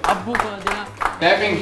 अब्बू को देना टैपिंग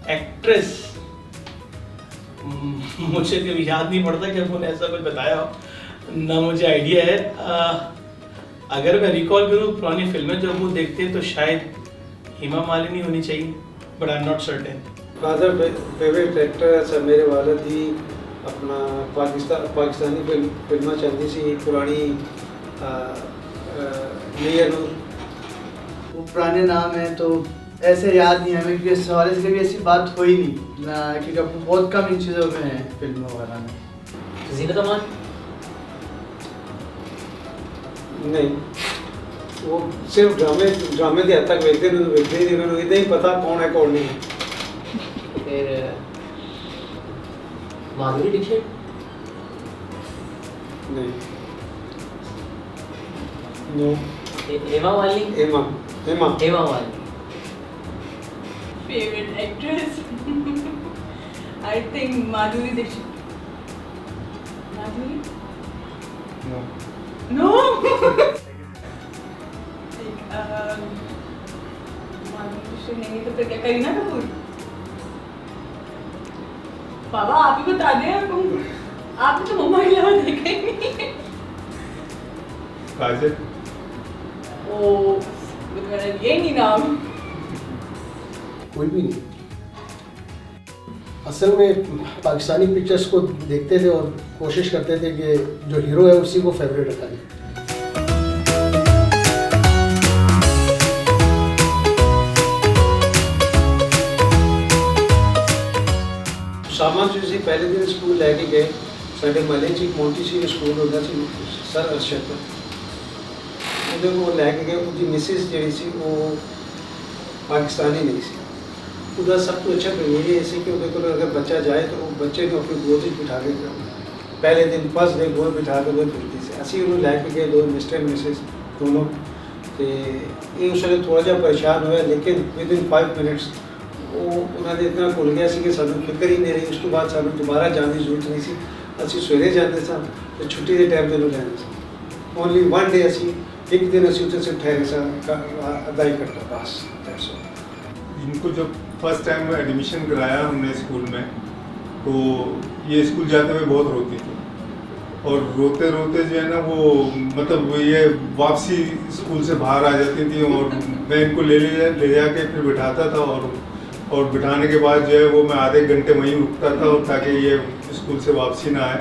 एक्ट्रेस मुझे कभी याद नहीं पड़ता कि उन्होंने ऐसा कुछ बताया हो, ना मुझे आइडिया है। अगर मैं रिकॉल करूँ पुरानी फिल्में जो वो देखते हैं तो शायद हेमा मालिनी होनी चाहिए, but I am not certain. Father favourite actor मेरे वालिद ही अपना पाकिस्तानी फिल्में चलती सी पुरानी वो पुराने नाम है तो ऐसे याद नहीं हमें, क्योंकि इस हवाले से कभी ऐसी बात हुई नहीं ना, क्योंकि बहुत कम इन चीज़ों में है फिल्मों वगैरह में। ज़ीनत अमान नहीं, वो सिर्फ ड्रामे के हद तक वेखते ही उन्होंने इतना ही पता कौन है कौन नहीं है। फिर माधुरी दीक्षित नहीं, no, Hema Malini Hema Malini. Favorite actress? I think Madhuri Dixit. Madhuri? No, No. Madhuri Dixit नहीं तो फिर क्या, करीना कपूर? बाबा आप ही बता दें, आपने तो मम्मा के अलावा देखा ही नहीं। काजल। ओ, मेरा ये नहीं नाम। कोई भी नहीं। असल में पाकिस्तानी पिक्चर्स को देखते थे और कोशिश करते थे कि जो हीरो है उसी को फेवरेट रखा जाए। सामान जी पहले दिन स्कूल लैके गए, साढ़े महल्ले च एक मोटी सी स्कूल होता सी सर अरशद, वो लैके गए। उसकी मिसिस जी सी वो पाकिस्तानी नहीं सी। उसका सब तो अच्छा बिहेवियर ऐसे कि उन्हें अगर बच्चा जाए तो वो बच्चे को अपनी गोद बिठा के पहले दिन फर्स्ट डे गोद बिठा के वो फिरती से असी उन्होंने लैके गए, दो मिस्टर मिसिस दोनों। तो ये उस वे थोड़ा जहा परेशान होया, लेकिन विद इन 5 मिनट्स वो उन्होंने इतना भुल गया कि सानू फिक्र ही नहीं रही। उस तो बाद सानू दोबारा जाने की जरूरत नहीं सी। असी सवेरे जाते सन तो छुट्टी के टाइम में लैंदे सन। ओनली वन डे असी एक दिन असी उत्थे सिर्फ ठहरे सन आधा ही घंटा बस। इनको जब फर्स्ट टाइम एडमिशन कराया हमने स्कूल में, तो ये स्कूल जाते हुए बहुत रोती थी और रोते रोते जो है ना वो मतलब ये वापसी स्कूल से बाहर आ जाती थी और मैं इनको ले जाके फिर बिठाता था और बिठाने के बाद जो है वो मैं आधे घंटे वहीं रुकता था और ताकि ये स्कूल से वापसी ना आए।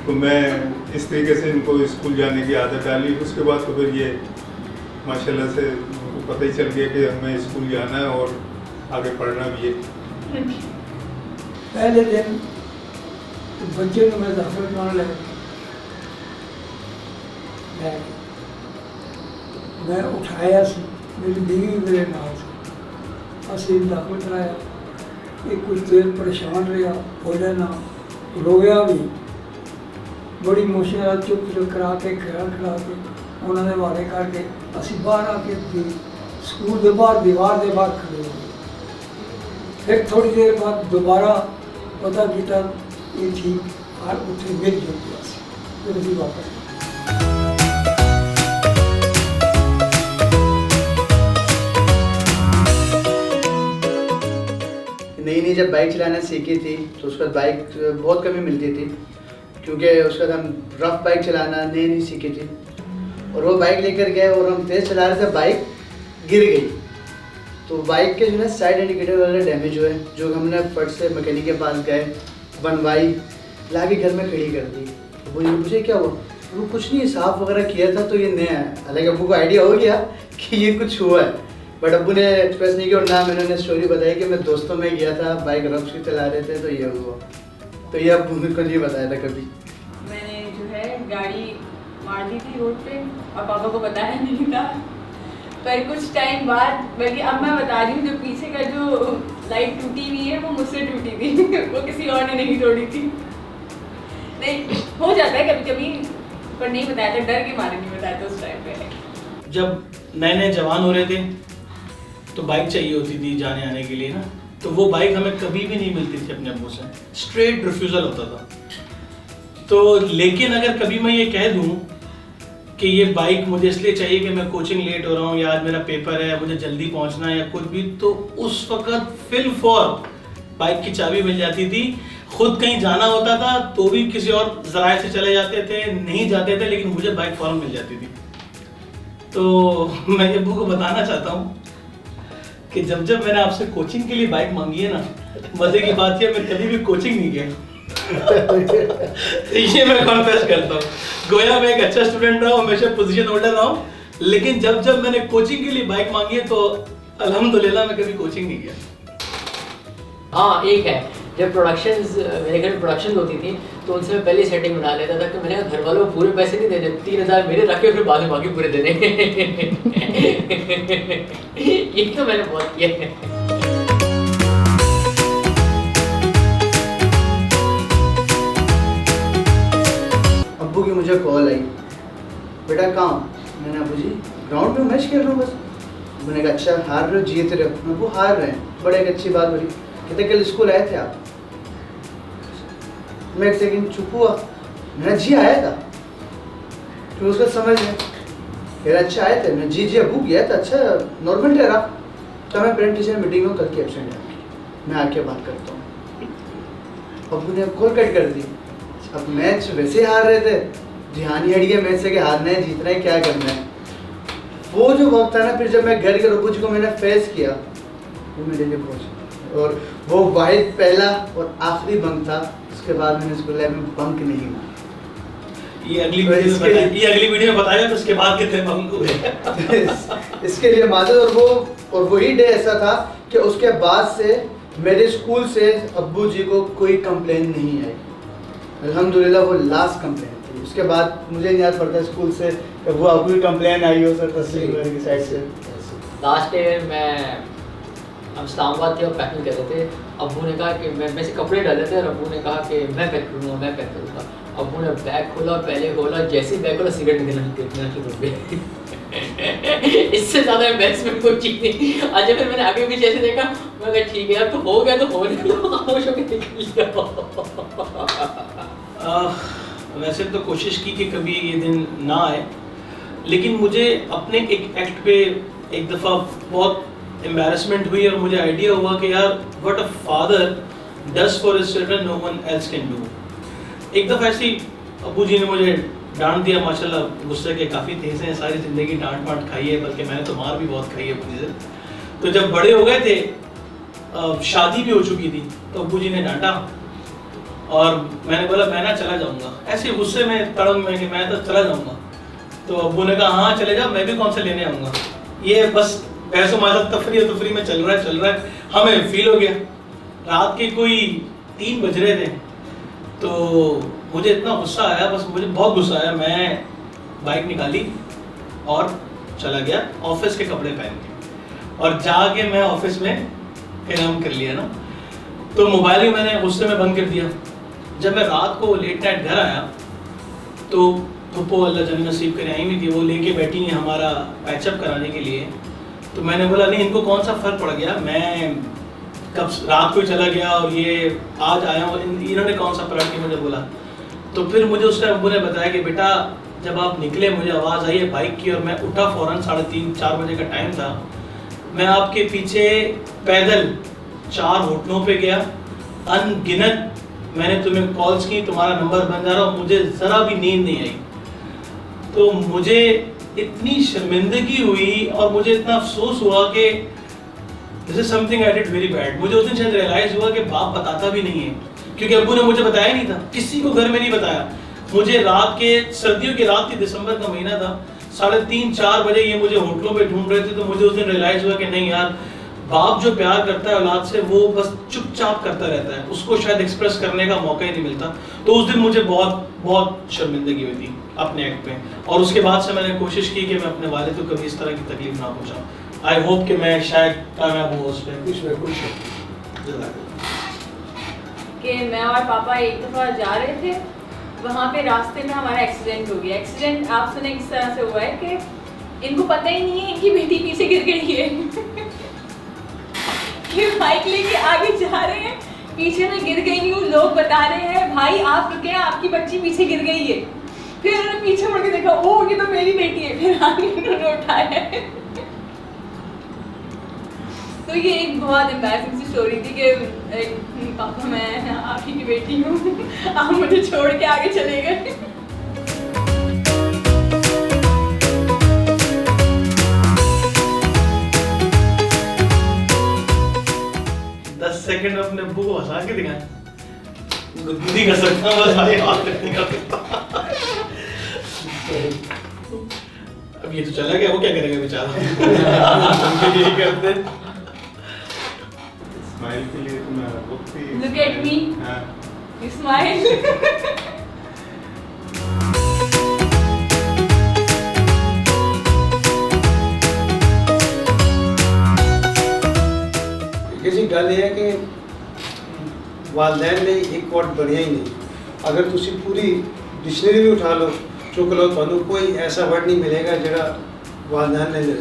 तो मैं इस तरीके से इनको स्कूल जाने की आदत डाली। उसके बाद तो फिर ये माशाल्लाह से उनको पता ही चल गया कि हमें स्कूल जाना है और आगे पढ़ना भी है। पहले दिन बच्चे को मैं दाखिल कराने लगा, मैं उठाया मेरी बीवी मेरे नाल असी दाखिल कराया। एक कुछ देर परेशान रहा, बोले ना, रोया भी। बड़ी मुश्किल चुप चुप करा के खड़ा के उन्होंने हवाले करके असी बाहर आके स्कूल के बाहर दीवार के बाहर खड़े हो गए। फिर थोड़ी देर बाद दोबारा पता किया ये ठीक और उत्थे मिल गया फिर अभी वापस नई जब बाइक चलाना सीखी थी तो उसके बाद बाइक बहुत कमी मिलती थी, क्योंकि उसके बाद हम रफ बाइक चलाना नहीं सीखी थी। और वो बाइक लेकर गए और हम तेज़ चला रहे थे, बाइक गिर गई। तो बाइक के जो है साइड इंडिकेटर वगैरह डैमेज हुए, जो हमने फट से मैकेनिक के पास गए, बनवाई, ला के घर में खड़ी कर दी। तो वो मुझे क्या हुआ, वो कुछ नहीं, साफ़ वगैरह किया था तो ये नया है। हालांकि अब्बू को आइडिया हो गया कि ये कुछ हुआ है, बट अब्बू ने एक्सप्रेस नहीं किया। और ना मैंने स्टोरी बताई कि मैं दोस्तों में गया था, बाइक रफ से चला रहे थे तो ये हुआ। तो ये अब्बू ने को नहीं बताया था कभी। मैंने जो है गाड़ी मार दी थी रोड पे और पापा को बताया नहीं था। पर कुछ टाइम बाद, बल्कि अब मैं बता रही हूँ, जो पीछे का जो लाइट टूटी हुई है वो मुझसे टूटी थी वो किसी और ने नहीं तोड़ी थी। नहीं, हो जाता है कभी कभी, पर नहीं बताया था, डर के मारे नहीं बताया था उस टाइम पे। जब नए नए जवान हो रहे थे तो बाइक चाहिए होती थी जाने आने के लिए ना, तो वो बाइक हमें कभी भी नहीं मिलती थी अपने अब्बू से, स्ट्रेट रिफ्यूज़ल होता था। तो लेकिन अगर कभी मैं ये कह दूं कि ये बाइक मुझे इसलिए चाहिए कि मैं कोचिंग लेट हो रहा हूँ या आज मेरा पेपर है, मुझे जल्दी पहुँचना है या कुछ भी, तो उस वक्त फिल फॉर बाइक की चाबी मिल जाती थी। खुद कहीं जाना होता था तो भी किसी और ज़राए से चले जाते थे, नहीं जाते थे, लेकिन मुझे बाइक फ़ौरन मिल जाती थी। तो मैं अब्बू को बताना चाहता हूँ कि जब जब मैंने आपसे कोचिंग के लिए बाइक मांगी है ना, मजे की बात है मैं कभी भी कोचिंग नहीं गया। ये मैं कॉन्फेस करता हूँ, गोया मैं एक अच्छा स्टूडेंट रहा हूँ, हमेशा पोजीशन होल्डर रहा हूँ, लेकिन जब जब मैंने कोचिंग के लिए बाइक मांगी है तो अल्हम्दुलिल्लाह मैं कभी कोचिंग नहीं गया। हाँ, एक है, जब मेरे घर में प्रोडक्शन होती थी तो उनसे मैं पहले सेटिंग बना लेता था कि मैंने घर वालों को पूरे पैसे नहीं देने, 3000 मेरे रखे फिर बाद में बाकी पूरे देने। ये तो मैंने बहुत किया है। अब्बू की मुझे कॉल आई, बेटा कहाँ? मैंने अब्बू जी ग्राउंड में मैच खेल रहा हूँ बस। मैंने कहा अच्छा, हार रहे हो जीत रहे हो? अब्बू हार रहे हैं, बड़े एक अच्छी बात बोली। कहते कल स्कूल आए थे आप? मैं एक सेकंड चुप हुआ, मैंने जी आया था, तो उसका समझ में कह रहा अच्छा आए थे। मैं जी अब्बू गया था, अच्छा नॉर्मल ठहरा। तो मैं पेरेंट टीचर मीटिंग में कल की एब्सेंट है, मैं आके बात करता हूँ। अब्बू ने कॉल कट कर दी। अब मैच वैसे हार रहे थे, ध्यान ही हट गया मैच से कि हारना है जीतना है क्या करना है। वो जो वक्त था ना, फिर जब मैं घर के अब्बू जी को मैंने फेस किया, वो मेरे लिए बहुत, और वो वाहिद पहला और आखिरी बंक था। उसके बाद मैंने स्कूल लाइफ में बंक नहीं हुआ। ये अगली वीडियो में बताया तो उसके बाद कितने बंक हुए। इसके लिए माजूर। और वही डे ऐसा था कि उसके बाद से मेरे स्कूल से अब्बू जी को कोई कंप्लेन नहीं आई, अल्हम्दुलिल्लाह। वो लास्ट कंप्लेन थी। उसके बाद मुझे नहीं याद पड़ता स्कूल से वो अब्बू की कंप्लेन आई हो सर तस्वीर की साइड से। लास्ट ईयर हम इस्लामाबाद थे और पैकिंग कर रहे थे। अब्बू ने कहा कि मैं से कपड़े डाले थे और अब्बू ने कहा कि मैं पैक करूँगा। अब्बू ने बैग खोला, पहले खोला, जैसे ही बैग खोला सिगरेट निकलना शुरू हो गई। इससे ज़्यादा एम्बैरेसमेंट कोई चीज़ नहीं। आज फिर मैंने आगे पीछे ऐसे देखा, मैं कहा ठीक है यार, तो हो गया तो हो गया, खामोश होकर निकल गया। वैसे तो कोशिश की कि कभी ये दिन ना आए, लेकिन मुझे अपने एक एक्ट पे एक दफ़ा बहुत एम्बैरेसमेंट हुई और मुझे आइडिया हुआ कि यार what a father does for his children no one else can do. एक दफ़ा ऐसी अब्बू जी ने मुझे डांट दिया, माशाल्लाह गुस्से के काफ़ी तेज़ हैं, सारी ज़िंदगी डांट वाट खाई है, बल्कि मैंने तो मार भी बहुत खाई है अब्बू जी से। तो जब बड़े हो गए थे, शादी भी हो चुकी थी, तो अब्बू जी ने डांटा और मैंने बोला मैं ना चला जाऊँगा, ऐसे गुस्से में तड़ंग में कि मैं तो चला जाऊँगा। तो अब्बू ने कहा हाँ चले जाओ, मैं भी कौन से लेने आऊँगा। ये बस पैसों मारा तफरी में चल रहा है। हमें फील हो गया, रात के कोई 3 बज रहे थे, तो मुझे इतना गुस्सा आया, बस मुझे बहुत गुस्सा आया। मैं बाइक निकाली और चला गया ऑफिस के कपड़े पहन के, और जाके मैं ऑफिस में काम कर लिया ना। तो मोबाइल ही मैंने गुस्से में बंद कर दिया। जब मैं रात को लेट नाइट घर आया तो फुप्पो अल्लाह जन नसीब करे आई हुई थी, वो लेके बैठी हैं हमारा पैचअप कराने के लिए। तो मैंने बोला नहीं इनको कौन सा फ़र्क पड़ गया, मैं कब रात को ही चला गया और ये आज आया हूँ, इन्होंने कौन सा पलट के मुझे बोला। तो फिर मुझे उसके अब्बू ने बताया कि बेटा जब आप निकले मुझे आवाज़ आई है बाइक की और मैं उठा फ़ौरन, 3:30-4 बजे का टाइम था। मैं आपके पीछे पैदल 4 होटलों पे गया, अनगिनत मैंने तुम्हें कॉल्स की, तुम्हारा नंबर बन जा रहा, मुझे ज़रा भी नींद नहीं आई। तो मुझे इतनी शर्मिंदगी हुई और मुझे इतना अफसोस हुआ कि this is something I did very bad. मुझे उस दिन शायद रियलाइज़ हुआ कि बाप बताता भी नहीं है, क्योंकि अब्बू ने मुझे बताया नहीं था, किसी को घर में नहीं बताया। मुझे रात के, सर्दियों की रात थी, दिसंबर का महीना था, 3:30-4 बजे ये मुझे होटलों पे ढूंढ रहे थे। तो मुझे उस दिन रियलाइज़ हुआ कि नहीं यार, बाप जो प्यार करता है औलाद से वो बस चुपचाप करता रहता है, उसको शायद एक्सप्रेस करने का मौका ही नहीं मिलता। तो उस दिन मुझे बहुत बहुत शर्मिंदगी हुई थी अपने एक्ट पे, और उसके बाद से मैंने कोशिश की कि मैं अपने वालिद को कभी इस तरह की तकलीफ ना पहुंचाऊं। आई होप कि मैं शायद कामयाब हूँ उस पर। कि मैं और पापा एक दफ़ा जा रहे थे, वहाँ पे रास्ते में हमारा एक्सीडेंट हो गया। एक्सीडेंट आप सुने किस तरह से हुआ है कि इनको पता ही नहीं है कि बेटी पीछे गिर गई है कि बाइक लेके आगे जा रहे हैं, पीछे मैं गिर गई हूँ, लोग बता रहे हैं भाई आप रुके, आपकी बच्ची पीछे गिर गई है। फिर उन्होंने पीछे मुड़ के देखा, ओह ये तो मेरी बेटी है, फिर आगे उन्होंने उठाया है। तो ये एक बहुत एम्बैरसिंग सी स्टोरी थी कि पापा मैं आप ही की बेटी हूँ, आप मुझे छोड़ के आगे चले गए। 10 सेकंड अपने अब्बू को हंसा के दिखाएं, गुदगुदी कर सकता हूँ बस, आगे बात नहीं कर सकता। अब ये तो चला गया, वो क्या करेगा बेचारा। हम भी यही करते हैं। स्माइल के लिए तो मैं वक्त ही Look at me. हाँ। You smile. किसी गल है कि वालदैन ने एक वर्ड बढ़िया ही नहीं, अगर तुसी पूरी डिक्शनरी भी उठा लो चुक लो, तो कोई ऐसा वर्ड नहीं मिलेगा जरा वालदैन ने ले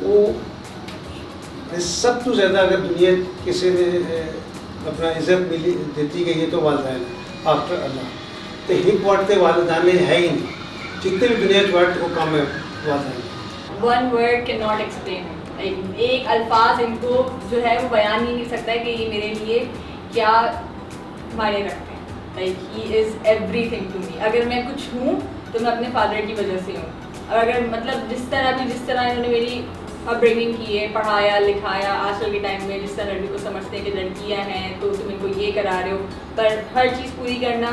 वो सब तो ज़्यादा अगर दुनिया किसी ने अपना इज्जत मिली देती गई है तो वालदैन है आफ्टर अल्लाह। तो एक वर्ड तो वालदैन ने है ही नहीं, जितने भी दुनिया के वर्ड वो कम है वालदैन। One word cannot explain. एक अल्फाज इनको जो है वो बयान ही नहीं सकता है कि ये मेरे लिए क्या मायने रखते हैं। Like he is everything to me. अगर मैं कुछ हूँ तो मैं अपने फादर की वजह से हूँ, और अगर मतलब जिस तरह इन्होंने मेरी अपब्रिंगिंग की है, पढ़ाया लिखाया, आजकल के टाइम में जिस तरह लड़की को समझते हैं कि लड़कियाँ हैं तो तुम इनको ये करा रहे हो, पर हर चीज़ पूरी करना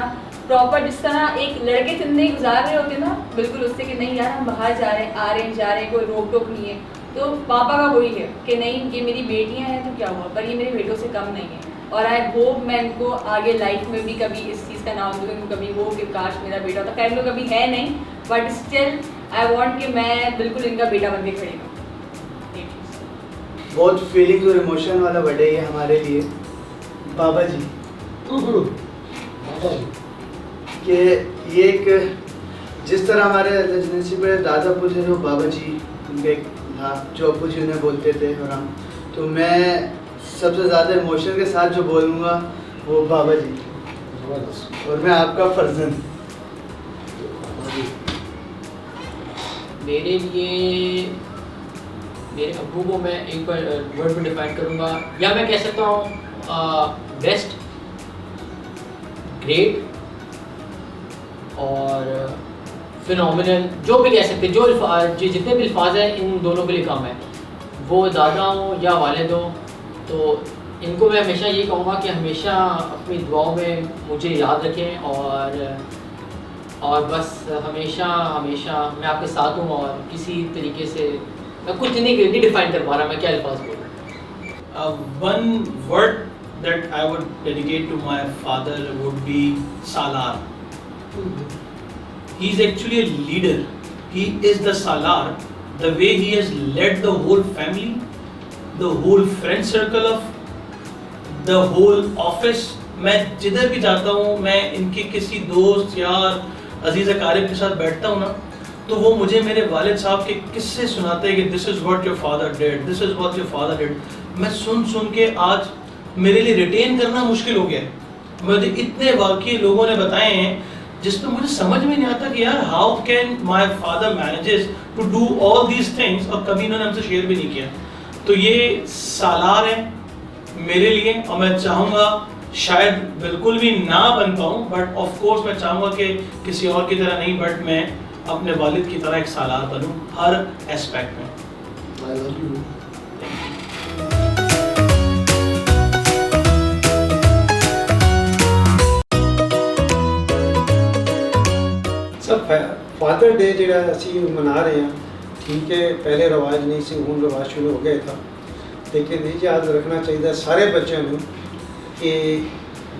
प्रॉपर, जिस तरह एक लड़के ज़िंदगी गुजार रहे होते ना बिल्कुल उससे कि नहीं यार हम बाहर जा रहे हैं, आ रहे हैं जा रहे हैं, कोई रोक टोक नहीं है। तो पापा का वही है कि नहीं ये मेरी बेटियां हैं तो क्या हुआ, पर ये मेरे बेटों से कम नहीं है। और आई होप मैं इनको आगे लाइफ में भी कभी इस चीज़ का नाम दूँ, कभी हो कि काश मेरा बेटा होता। खैर लोग कभी है नहीं, बट स्टिल आई वांट कि मैं बिल्कुल इनका बेटा बन के खड़ी हूँ। बहुत फीलिंग और इमोशन वाला बर्थडे है हमारे लिए बाबा जी कि ये एक जिस तरह हमारे रेजिडेंसी पे दादा पूछे जो बाबा जी उनके था जो अब्बू जी उन्हें बोलते थे, और हम तो मैं सबसे ज़्यादा इमोशन के साथ जो बोलूँगा वो बाबा जी, और मैं आपका फर्जंद। मेरे लिए मेरे अब्बू को मैं एक बार वर्ड में डिफाइन करूँगा, या मैं कह सकता हूँ बेस्ट, ग्रेट और फिनोमिनल, जो भी कह सकते, जो जितने भी अल्फाज हैं इन दोनों के लिए कम है, वो दादा हो या वालिद हो। तो इनको मैं हमेशा ये कहूँगा कि हमेशा अपनी दुआओं में मुझे याद रखें, और बस हमेशा हमेशा मैं आपके साथ हूँ, और किसी तरीके से मैं कुछ नहीं डिफाइन कर पा रहा मैं क्या अल्फाज बोलूँ। One word that I would dedicate to my father would be Salar. He is actually a leader. He is the Salar. The way he has led the whole family, the whole friend circle of the whole office. मैं जिधर भी जाता हूँ मैं इनके किसी दोस्त यार अजीज़ अकारिब के साथ बैठता हूँ ना, तो वो मुझे मेरे वालिद साहब के किस्से सुनाते हैं कि this is what your father did, this is what your father did. मैं सुन सुन के आज मेरे लिए रिटेन करना मुश्किल हो गया है। मुझे इतने वाक़ये लोगों ने बताए हैं जिसमें मुझे समझ में नहीं आता कि यार how can my father manages to do all these things, और कभी इन्होंने हमसे शेयर भी नहीं किया। तो ये सालार है मेरे लिए, और मैं चाहूँगा शायद बिल्कुल भी ना बन पाऊँ, बट ऑफ कोर्स मैं चाहूँगा कि किसी और की तरह नहीं, बट मैं अपने वालिद की तरह एक सालार बनूँ हर एस्पेक्ट में। I love you. सब फादर डे ਜਿਹੜਾ ਅਸੀਂ ਮਨਾ ਰਹੇ ਹਾਂ, ठीक है, पहले रिवाज नहीं सी, ਹੁਣ रिवाज शुरू हो गया था, लेकिन ये याद रखना चाहिए सारे बच्चों ਨੂੰ कि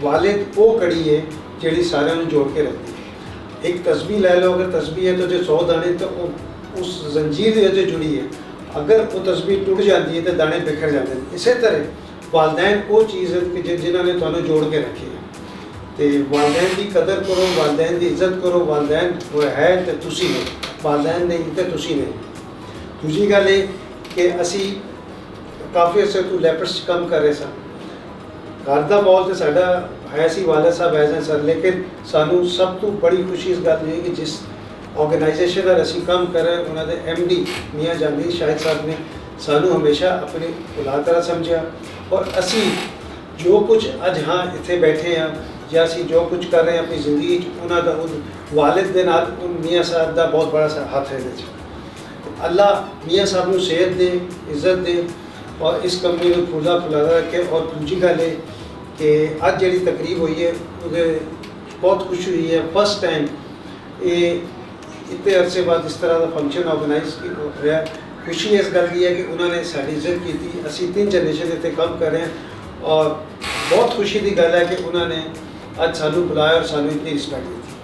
वालिद वो कड़ी है ਜਿਹੜੀ ਸਾਰਿਆਂ ਨੂੰ जोड़ के रखती है। एक तस्बीह ले लो, अगर तस्बीह है तो जो 100 दाने तो उस जंजीर जो जुड़ी है, अगर वो तस्बीह टूट जाती है तो दाने बिखर जाते हैं। इसी तरह वालदैन वो चीज़ है कि जिन्होंने तुहानू जोड़ के रखी है, तो वालदैन की कदर करो, वालदैन की इज्जत करो। वालदैन वो है तो तुसी हो, वालदैन नहीं तो तुसी नहीं। दूसरी गल ये कि असी काफ़ी अर्से तो लैपट्स कम कर रहे सन, घर का माहौल तो साडा है सी, वालिद साहब है सर, लेकिन सानू सब तो बड़ी खुशी इस गल हुई कि जिस ऑर्गेनाइजेशन नाल असी काम कर रहे हैं, उन्होंने MD मियाँ जावेद शाहिद साहब ने सानू हमेशा अपनी औलाद तरह समझा, और असी जो कुछ अज हाँ इत्थे बैठे हैं या असी जो कुछ कर रहे हैं अपनी जिंदगी, उन्होंने उन वालिद के नाल उन मियाँ साहब का बहुत बड़ा सा हाथ है। अल्लाह मियाँ साहब को सेहत दे, इज्जत दे, और इस कंपनी को फुला फुलादा रखे। और दूजी गल है कि अज जी तकरीब हुई है वो बहुत खुशी हुई है। फर्स्ट टाइम ये इतने अरसे बाद इस तरह का फंक्शन ऑर्गेनाइज होया। खुशी इस गल की है कि उन्होंने साड़ी इज्जत की थी। असी 3 जनरेशन इतने काम कर रहे हैं, और बहुत खुशी की गल है कि उन्होंने आज सानू बुलाया और सानू इतनी रिस्पेक्ट दी थी।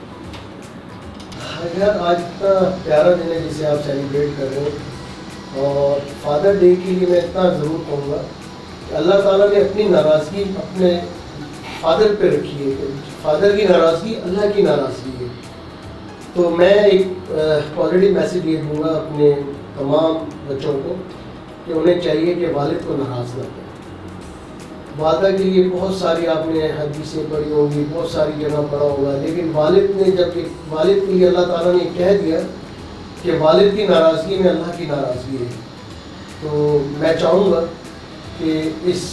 यार आज इतना प्यारा दिन है जिसे आप सेलिब्रेट कर रहे हो, और फादर डे के लिए मैं इतना ज़रूर कहूँगा कि अल्लाह ताला ने अपनी नाराज़गी अपने फादर पे रखी है। फादर की नाराज़गी अल्लाह की नाराज़गी है। तो मैं एक पॉजिटिव मैसेज ये दूँगा अपने तमाम बच्चों को कि उन्हें चाहिए कि वालिद को नाराज़ ना करें। वादा के लिए बहुत सारी आपने हदीसें पढ़ी होंगी, बहुत सारी जगह पढ़ा होगा, लेकिन वालिद ने जब वालिद के लिए अल्लाह ताला ने कह दिया कि वालिद की नाराज़गी में अल्लाह की नाराज़गी है, तो मैं चाहूँगा कि इस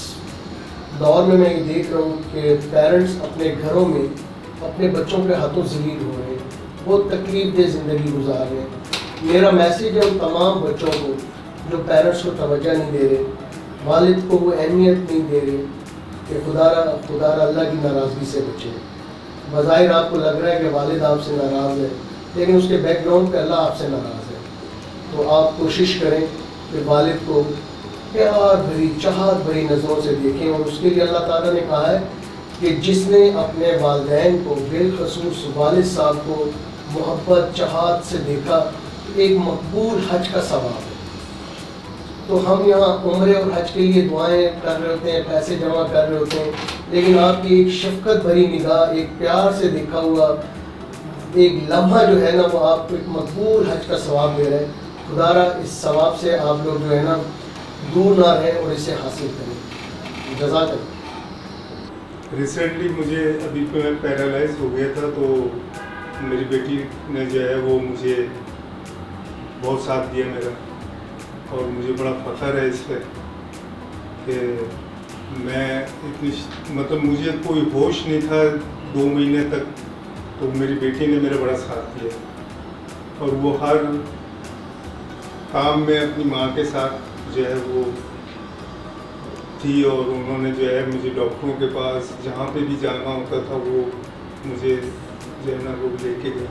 दौर में मैं ये देख रहा हूँ कि पेरेंट्स अपने घरों में अपने बच्चों के हाथों ज़लील हो रहे हैं, बहुत तकलीफ दे ज़िंदगी गुजार रहे हैं। मेरा मैसेज है उन तमाम बच्चों को जो पेरेंट्स को तवज्जो नहीं दे रहे, वालिद को वो अहमियत नहीं दे रहे, कि खुदारा अल्लाह की नाराज़गी से बचे। बज़ाहिर आपको लग रहा है कि वालिद आपसे नाराज़ है, लेकिन उसके बैकग्राउंड पे अल्लाह आपसे नाराज़ है। तो आप कोशिश करें कि वालिद को प्यार भरी चाहत भरी नज़रों से देखें, और उसके लिए अल्लाह ताला ने कहा है कि जिसने अपने वालिदैन को बिलखसूस वालिद साहब को मोहब्बत चाहत से देखा, एक मकबूल हज का सवाब है। तो हम यहाँ उम्रे और हज के लिए दुआएं कर रहे होते हैं, पैसे जमा कर रहे होते हैं, लेकिन आपकी एक शफकत भरी निगाह, एक प्यार से देखा हुआ एक लम्हा जो है ना, वो आपको एक मकबूल हज का सवाब दे रहा है। खुदारा इस सवाब से आप लोग जो है ना दूर ना रहें और इसे हासिल करें। जज़ाकल्लाह। रिसेंटली मुझे अभी मैं पैरालाइज हो गया था, तो मेरी बेटी ने जो है वो मुझे बहुत साथ दिया मेरा, और मुझे बड़ा फ़ख्र है इस पर कि मैं इतनी मतलब मुझे कोई होश नहीं था 2 महीने तक, तो मेरी बेटी ने मेरा बड़ा साथ दिया, और वो हर काम में अपनी माँ के साथ जो है वो थी, और उन्होंने जो है मुझे डॉक्टरों के पास जहाँ पे भी जाना होता था वो मुझे जो है ना वो लेके गए,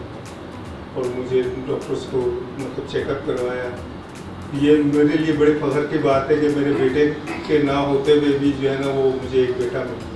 और मुझे डॉक्टर्स को मतलब चेकअप करवाया। ये मेरे लिए बड़े फ़ख्र की बात है कि मेरे बेटे के ना होते हुए भी जो है ना वो मुझे एक बेटा मिला।